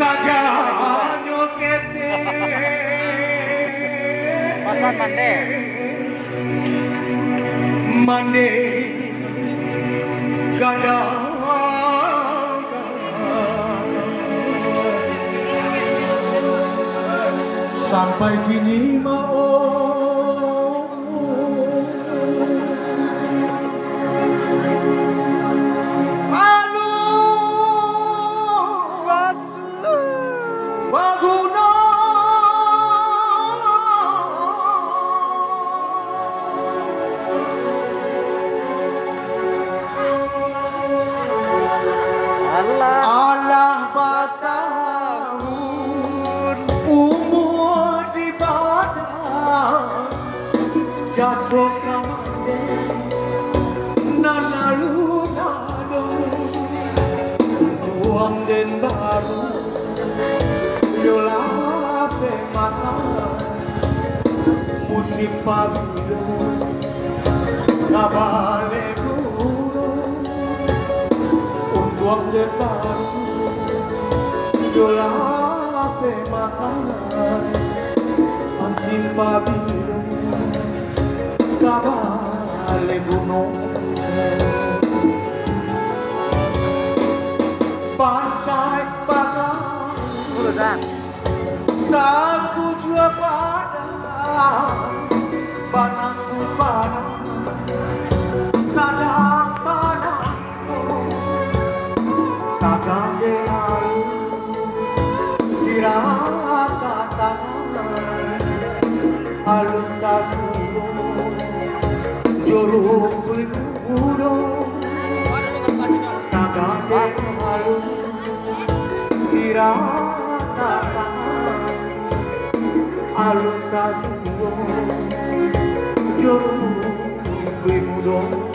saja nyokete Pasan mande mande gada sampai kini mau Allah batahun umur di badan jaso kamande nanalu nado uang den baru yola pe mata musim pabilo kabale guru uang den baru yola pe mata anjing pabilo kabale gunung pansai bakal urusan saku jua pada banangku pada sadang banangku kakak dengaru sirata tangan alun tasuru joruk kudo kakak dengaru sirata tangan alun tasuru joruk kudo